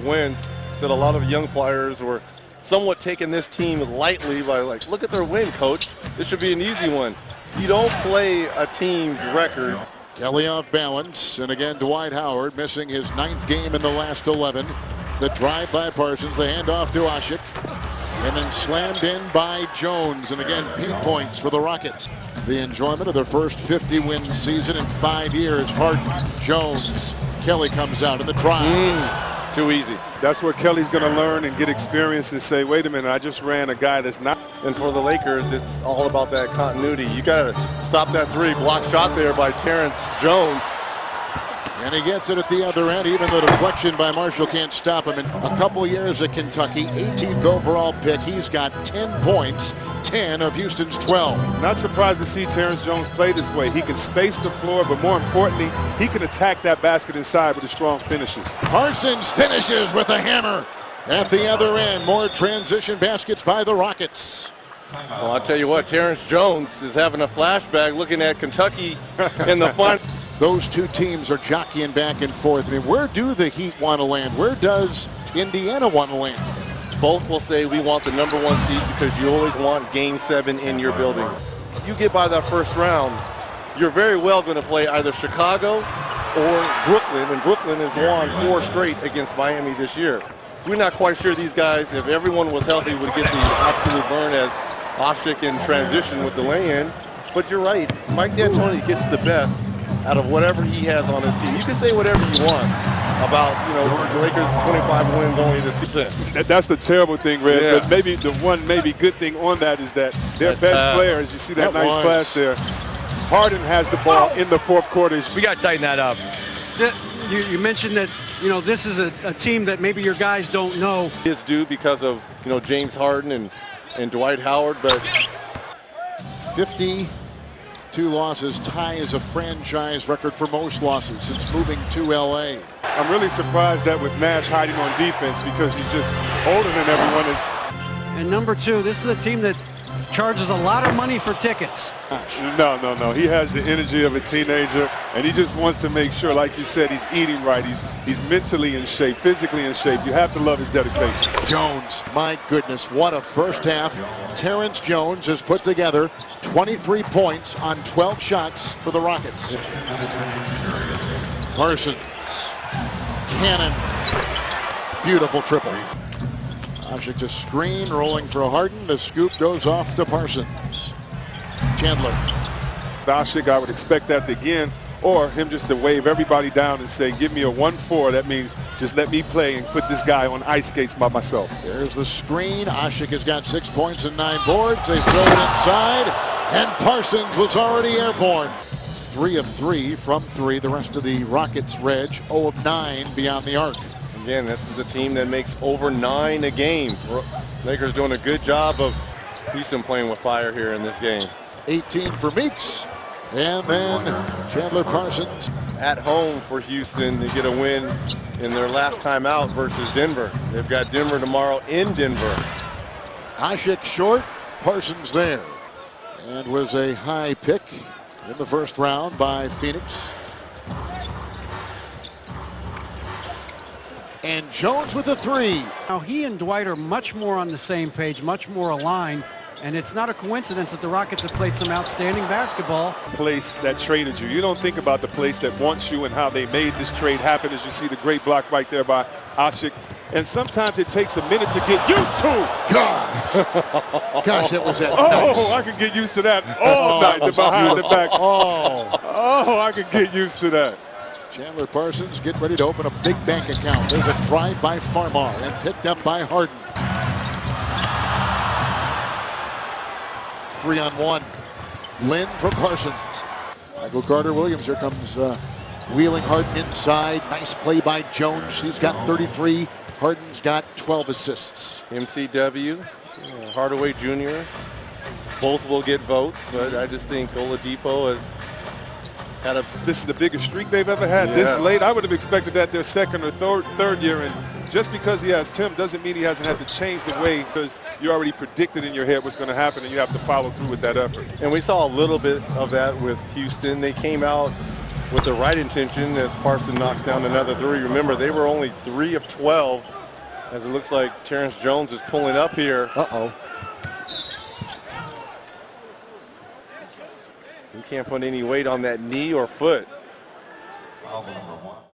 wins. Said a lot of young players were somewhat taking this team lightly by like, look at their win, coach. This should be an easy one. You don't play a team's record. Kelly off balance, and again Dwight Howard missing his 9th game in the last 11. The drive by Parsons, the handoff to Asik, and then slammed in by Jones. And again, pink points for the Rockets. The enjoyment of their first 50-win season in 5 years. Harden, Jones, Kelly comes out in the drive. Too easy. That's where Kelly's going to learn and get experience and say, wait a minute, I just ran a guy that's not. And for the Lakers, it's all about that continuity. You got to stop that three. Block shot there by Terrence Jones. And he gets it at the other end. Even the deflection by Marshall can't stop him. In a couple years at Kentucky, 18th overall pick. He's got 10 points, 10 of Houston's 12. Not surprised to see Terrence Jones play this way. He can space the floor, but more importantly, he can attack that basket inside with the strong finishes. Parsons finishes with a hammer at the other end. More transition baskets by the Rockets. Well, I'll tell you what, Terrence Jones is having a flashback looking at Kentucky in the front. Those two teams are jockeying back and forth. I mean, where do the Heat want to land? Where does Indiana want to land? Both will say we want the #1 seed because you always want Game 7 in your building. If you get by that first round, you're very well going to play either Chicago or Brooklyn, and Brooklyn has won 4 straight against Miami this year. We're not quite sure these guys, if everyone was healthy, would get the absolute burn as Asik in transition with the lay-in. But you're right, Mike D'Antoni gets the best out of whatever he has on his team. You can say whatever you want about, the Lakers 25 wins only this season. That's the terrible thing, Red. Yeah. But maybe the one good thing on that is that their Nice best pass. players, you see that nice pass there. Harden has the ball in the fourth quarter. We got to tighten that up. You mentioned that, this is a team that maybe your guys don't know. It's due because of, James Harden and Dwight Howard, but 52 losses ties a franchise record for most losses since moving to LA. I'm really surprised that with Nash hiding on defense because he's just older than everyone is. And number 2, this is a team that charges a lot of money for tickets. No. He has the energy of a teenager, and he just wants to make sure, like you said, he's eating right. He's mentally in shape, physically in shape. You have to love his dedication. Jones, my goodness, what a first half. Terrence Jones has put together 23 points on 12 shots for the Rockets. Parsons, cannon, beautiful triple. Asik the screen, rolling for Harden. The scoop goes off to Parsons. Chandler. Asik, I would expect that again, or him just to wave everybody down and say, give me a 1-4. That means just let me play and put this guy on ice skates by myself. There's the screen. Asik has got 6 points and 9 boards. They throw it inside, and Parsons was already airborne. 3 of 3 from 3. The rest of the Rockets' Reg, 0 of 9 beyond the arc. again, this is a team that makes over 9 a game. Lakers doing a good job of Houston playing with fire here in this game. 18 for Meeks. And then Chandler Parsons. At home for Houston to get a win in their last time out versus Denver. They've got Denver tomorrow in Denver. Asik short, Parsons there. And was a high pick in the first round by Phoenix. And Jones with a three. Now he and Dwight are much more on the same page, much more aligned. And it's not a coincidence that the Rockets have played some outstanding basketball. Place that traded you. You don't think about the place that wants you and how they made this trade happen, as you see the great block right there by Asik. And sometimes it takes a minute to get used to. God. Gosh, that was that. Oh, nice. I can get used to that all night, the behind the back. Oh, I can get used to that. Chandler Parsons getting ready to open a big bank account. There's a drive by Farmar and picked up by Harden. 3-on-1. Lynn for Parsons. Michael Carter-Williams. Here comes wheeling Harden inside. Nice play by Jones. He's got 33. Harden's got 12 assists. MCW, Hardaway Jr. Both will get votes, but I just think Oladipo has had a... This is the biggest streak they've ever had. Yes. This late. I would have expected that their second or third year. And just because he has Tim doesn't mean he hasn't had to change the way, because you already predicted in your head what's going to happen, and you have to follow through with that effort. And we saw a little bit of that with Houston. They came out with the right intention as Parsons knocks down another three. Remember, they were only 3 of 12, as it looks like Terrence Jones is pulling up here. Uh-oh. He can't put any weight on that knee or foot. Foul number 1.